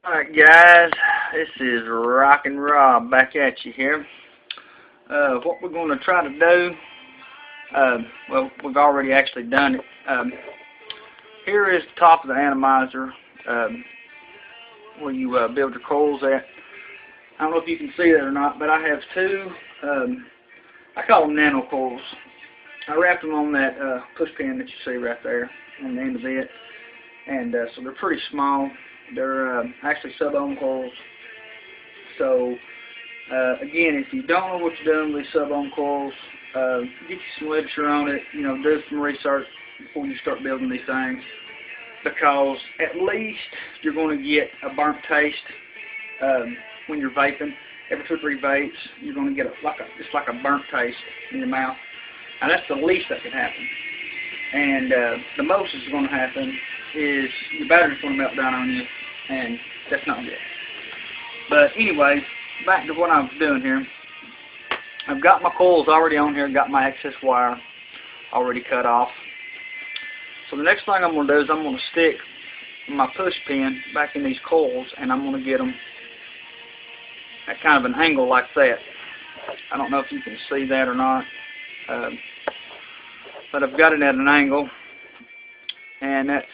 Alright guys, this is Rockin' Rob back at you here. What we're going to try to do, well, we've already actually done it. Here is the top of the atomizer where you build your coils at. I don't know if you can see that or not, but I have two, I call them nano coils. I wrapped them on that push pin that you see right there on the end of it, and so they're pretty small. They're actually sub-ohm coils. So again, if you don't know what you're doing with these sub-ohm coils, get you some literature on it. You know, do some research before you start building these things, because at least you're going to get a burnt taste when you're vaping. Every 2 or 3 vapes, you're going to get just like a burnt taste in your mouth. Now that's the least that can happen. And the most that's going to happen is your battery's going to melt down on you, and that's not good. But anyway, back to what I was doing here. I've got my coils already on here, got my excess wire already cut off. So the next thing I'm going to do is I'm going to stick my push pin back in these coils, and I'm going to get them at kind of an angle like that. I don't know if you can see that or not, but I've got it at an angle. And that's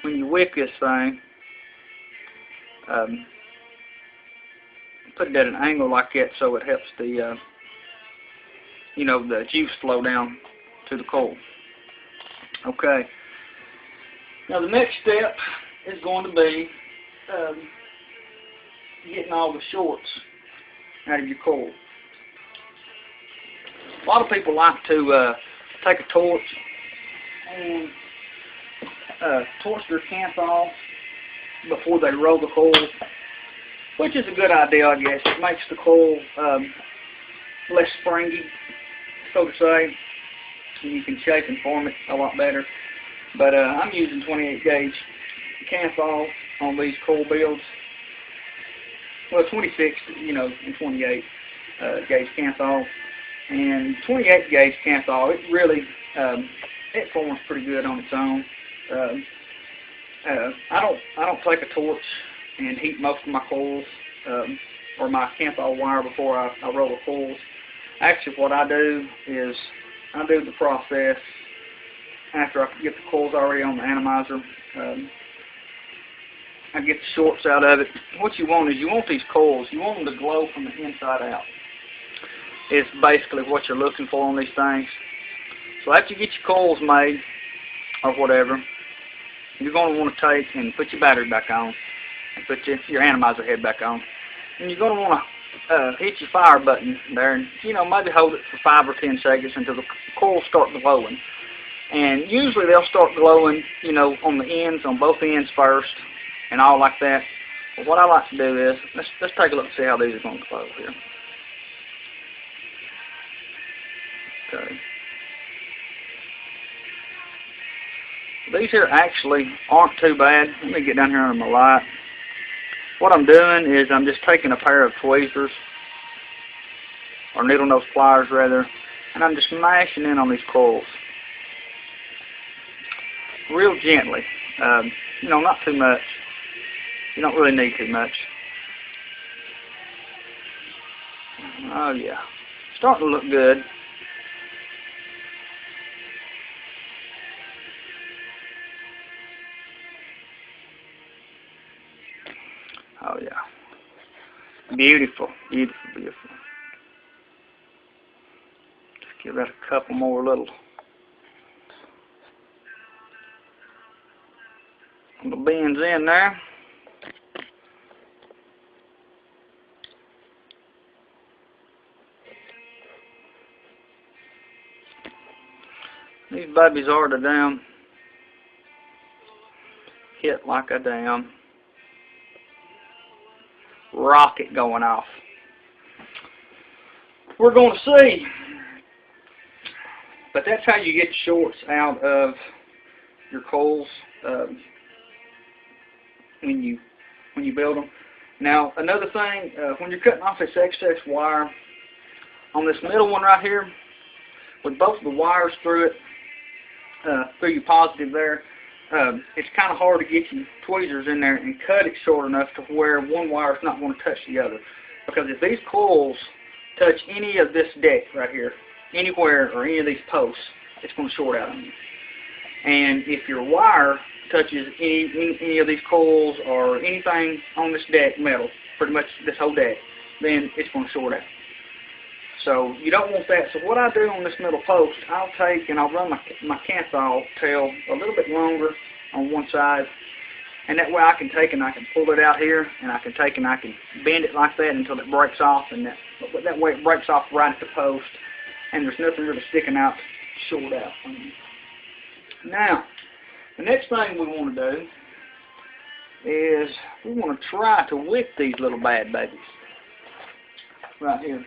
when you wick this thing, put it at an angle like that so it helps the you know, the juice flow down to the coil. Okay. Now the next step is going to be getting all the shorts out of your coil. A lot of people like to take a torch and torch their kanthal before they roll the coil, which is a good idea, I guess. It makes the coil less springy, so to say, and you can shape and form it a lot better. But I'm using 28 gauge kanthal on these coil builds. Well, 26, you know, and 28 gauge kanthal, and 28 gauge kanthal. It really it forms pretty good on its own. I don't take a torch and heat most of my coils or my kanthal wire before I roll the coils. Actually, what I do is I do the process after I get the coils already on the atomizer. I get the shorts out of it. What you want is you want these coils, you want them to glow from the inside out. It's basically what you're looking for on these things. So after you get your coils made, or whatever, you're going to want to take and put your battery back on, and put your atomizer head back on. And you're going to want to hit your fire button there, and you know, maybe hold it for 5 or 10 seconds until the coils start glowing. And usually they'll start glowing, you know, on the ends, on both ends first, and all like that. But what I like to do is, let's take a look and see how these are going to glow here. Okay. These here actually aren't too bad. Let me get down here on my light. What I'm doing is I'm just taking a pair of tweezers, or needle nose pliers rather, and I'm just mashing in on these coils. Real gently. You know, not too much. You don't really need too much. Oh yeah. Starting to look good. Oh yeah. Beautiful, beautiful, beautiful. Just give that a couple more little bends in there. These babies are the damn hit like a damn rocket going off. We're going to see. But that's how you get shorts out of your coils when you build them. Now another thing, when you're cutting off this excess wire on this middle one right here, with both the wires through it, through your positive there, it's kind of hard to get your tweezers in there and cut it short enough to where one wire is not going to touch the other. Because if these coils touch any of this deck right here, anywhere or any of these posts, it's going to short out on you. And if your wire touches any of these coils or anything on this deck, metal, pretty much this whole deck, then it's going to short out. So you don't want that. So what I do on this metal post, I'll take and I'll run my Kanthal tail a little bit longer on one side, and that way I can take and I can pull it out here, and I can take and I can bend it like that until it breaks off, and that way it breaks off right at the post, and there's nothing really sticking out short out. Now, the next thing we want to do is we want to try to wick these little bad babies right here.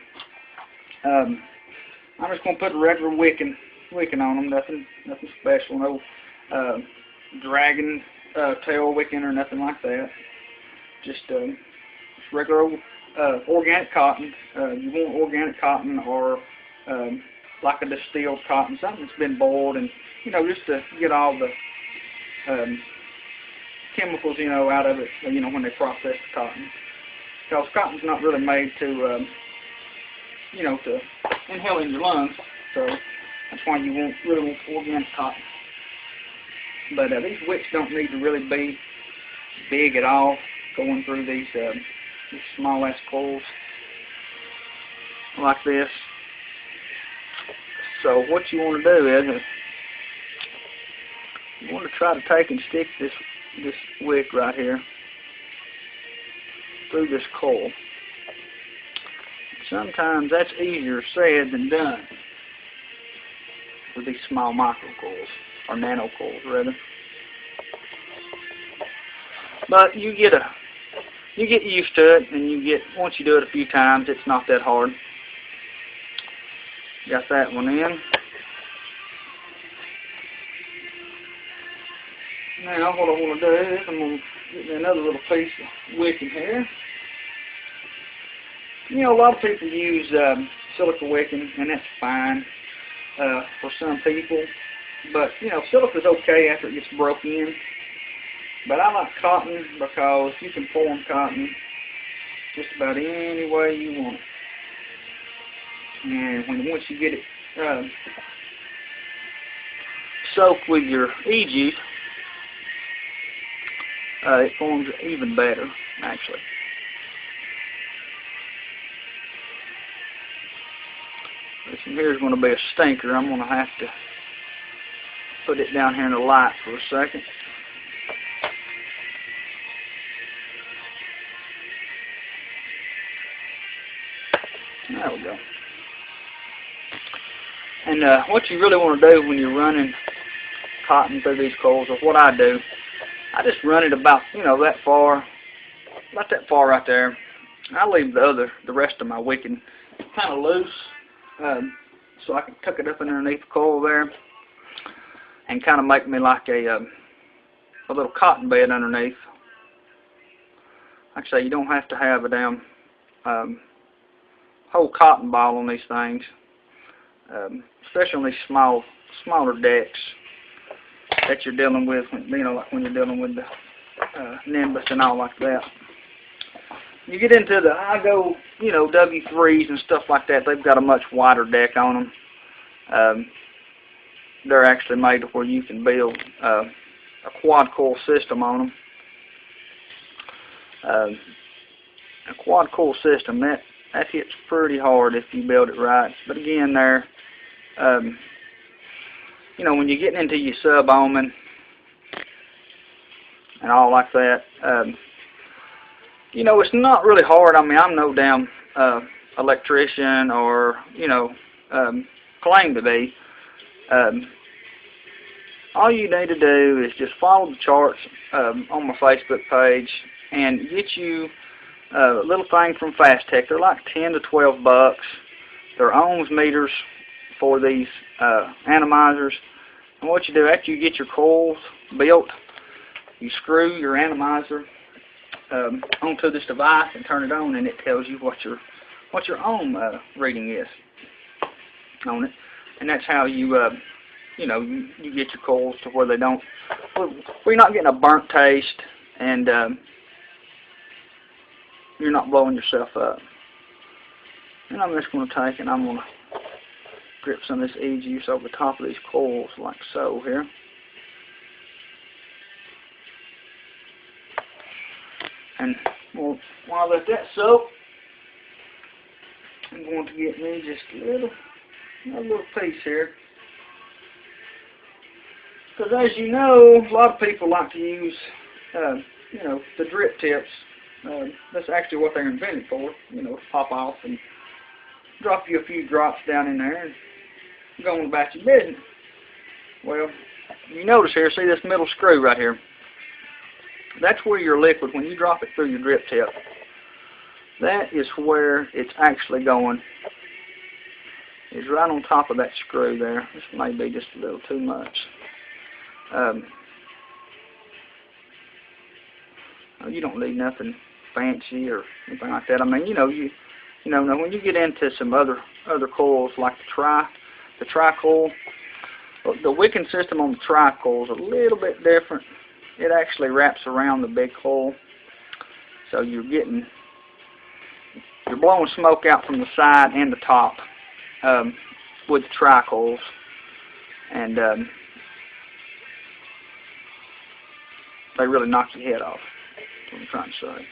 I'm just going to put a regular wicking on them, nothing special, no dragon tail wicking or nothing like that. Just regular old, organic cotton. You want organic cotton or like a distilled cotton, something that's been boiled, and just to get all the chemicals out of it, when they process the cotton. Because cotton's not really made to to inhale in your lungs, so that's why you really want organic cotton. But these wicks don't need to really be big at all, going through these small ass coils like this. So what you want to do is you want to try to take and stick this wick right here through this coil. Sometimes that's easier said than done with these small micro coils, or nano coils rather. But you get used to it, and once you do it a few times, it's not that hard. Got that one in. Now what I want to do is I'm going to get me another little piece of wicking here. A lot of people use silica wicking, and that's fine for some people. But, silica's okay after it gets broke in. But I like cotton because you can form cotton just about any way you want it. And once you get it soaked with your E-juice, it forms even better, actually. This one here is going to be a stinker. I'm going to have to put it down here in the light for a second. There we go. And what you really want to do when you're running cotton through these coils, or what I do, I just run it about, that far, about that far right there. I leave the rest of my wicking kind of loose. So I can tuck it up underneath the coil there and kind of make me like a little cotton bed underneath. Like I say, you don't have to have a damn whole cotton ball on these things, especially on these smaller decks that you're dealing with, like when you're dealing with the Nimbus and all like that. You get into the I-Go, W3s and stuff like that, they've got a much wider deck on them. They're actually made to where you can build a quad coil system on them. A quad coil system, that hits pretty hard if you build it right. But again, when you're getting into your sub-ohming and all like that, it's not really hard. I mean, I'm no damn electrician or, claim to be. All you need to do is just follow the charts on my Facebook page and get you a little thing from Fast Tech. They're like 10 to 12 bucks. They're ohms meters for these atomizers. And what you do, after you get your coils built, you screw your atomizer onto this device and turn it on, and it tells you what your ohm reading is on it. And that's how you you know, you get your coils to where they don't, where you're not getting a burnt taste, and you're not blowing yourself up. And I'm just going to take and I'm going to drip some of this E-juice over the top of these coils like so here. And while I let that soak, I'm going to get me just a little piece here. Because as you know, a lot of people like to use, you know, the drip tips. That's actually what they're invented for, you know, to pop off and drop you a few drops down in there and go on about your business. Well, you notice here, see this middle screw right here? That's where your liquid, when you drop it through your drip tip, that is where it's actually going. It's right on top of that screw there. This may be just a little too much. You don't need nothing fancy or anything like that. I mean, you know, now when you get into some other coils like the tri-coil, the wicking system on the tri-coil is a little bit different. It actually wraps around the big coil, so you're blowing smoke out from the side and the top with the tri-coils, and they really knock your head off. That's what I'm trying to say.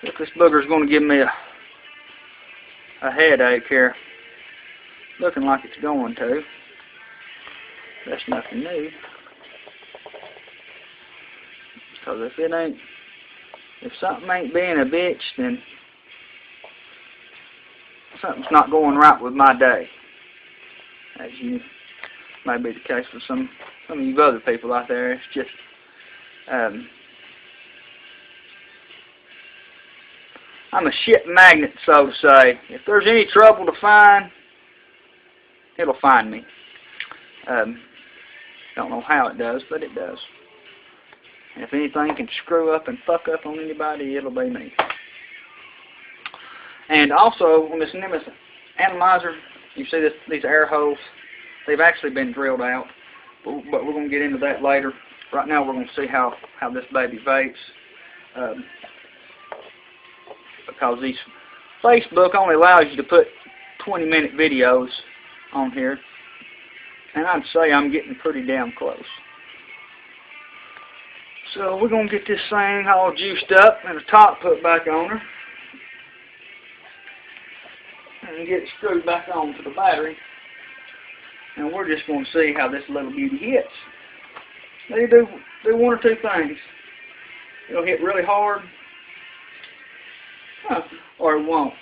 If this booger's going to give me a headache here, looking like it's going to. That's nothing new. Because if something ain't being a bitch, then something's not going right with my day. As you may be the case with some of you other people out there. It's just I'm a shit magnet, so to say. If there's any trouble to find, it'll find me. Don't know how it does, but it does. And if anything can screw up and fuck up on anybody, it'll be me. And also, on this Nimbus analyzer, you see these air holes, they've actually been drilled out, but we're going to get into that later. Right now, we're going to see how this baby vapes. Because Facebook only allows you to put 20-minute videos on here, and I'd say I'm getting pretty damn close. So we're going to get this thing all juiced up and the top put back on her, and get it screwed back onto the battery, and we're just going to see how this little beauty hits. They do one or two things. It'll hit really hard, or it won't.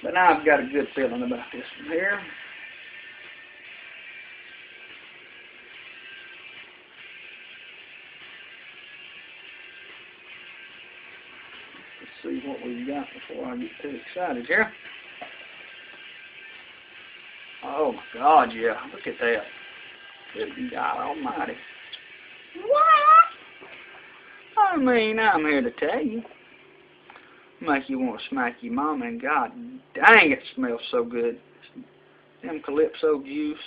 But now I've got a good feeling about this one here. Let's see what we've got before I get too excited here. Oh my God, yeah, look at that. Good God almighty. What? I mean, I'm here to tell you. Make you want to smack your mama, and God dang, it smells so good. Them Calypso juice,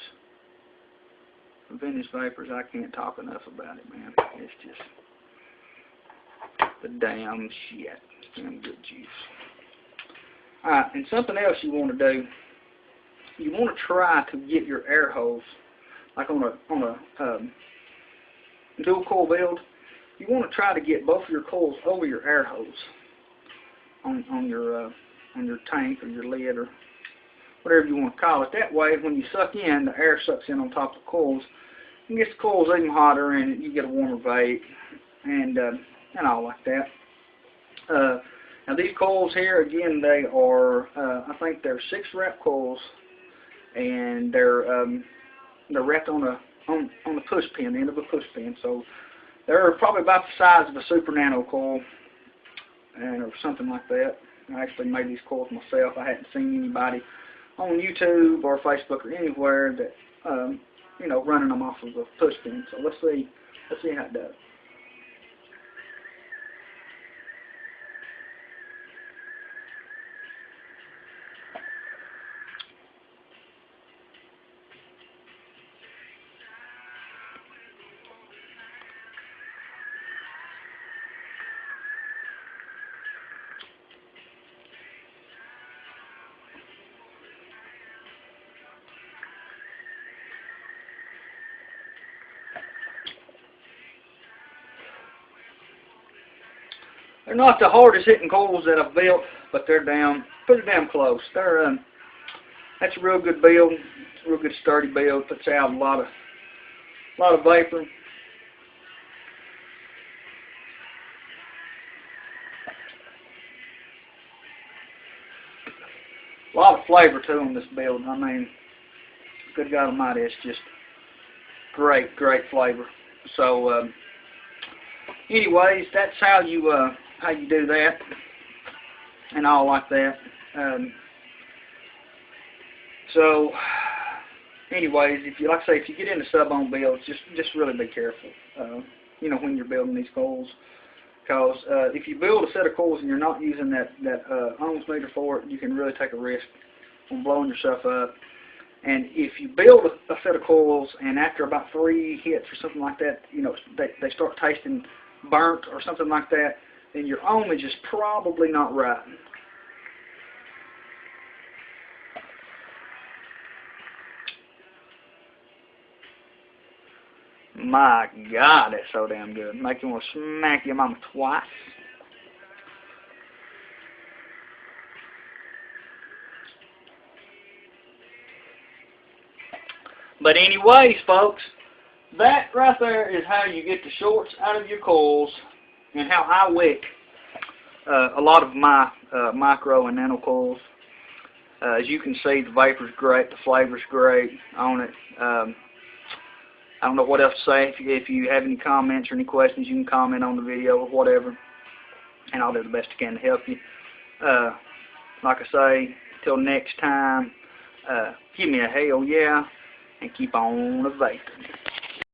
vintage vapors, I can't talk enough about it, man. It's just the damn shit. Damn good juice. Alright, and something else you want to do, you want to try to get your air holes, like on a dual coil build, you want to try to get both of your coils over your air hose on your tank or your lid or whatever you want to call it. That way, when you suck in, the air sucks in on top of the coils. It gets the coils even hotter, and you get a warmer vape, and all like that. Now these coils here, again, they are I think they're 6-rep coils, and they're wrapped on the push pin, the end of a push pin. So they're probably about the size of a super nano coil, or something like that. I actually made these coils myself. I hadn't seen anybody on YouTube or Facebook or anywhere that you know, running them off of a push pin. So let's see how it does. They're not the hardest hitting coils that I've built, but they're pretty damn close. That's a real good build. It's a real good sturdy build. Puts out a lot of vapor. A lot of flavor too on this build. I mean, good God Almighty, it's just great flavor. So, anyways, that's how you do that, and all like that. So, anyways, if you, like I say, if you get into sub-ohm builds, just really be careful. You know, when you're building these coils, because if you build a set of coils and you're not using that ohms meter for it, you can really take a risk on blowing yourself up. And if you build a set of coils and after about 3 hits or something like that, you know, they start tasting burnt or something like that, then your ohmage is probably not right. My God, that's so damn good. Make you want to smack your mama twice. But anyways, folks, that right there is how you get the shorts out of your coils, and how I wick a lot of my micro and nano coils. As you can see, the vapor's great, the flavor's great on it. I don't know what else to say. If you have any comments or any questions, you can comment on the video or whatever, and I'll do the best I can to help you. Like I say, till next time, give me a hell yeah, and keep on vaping.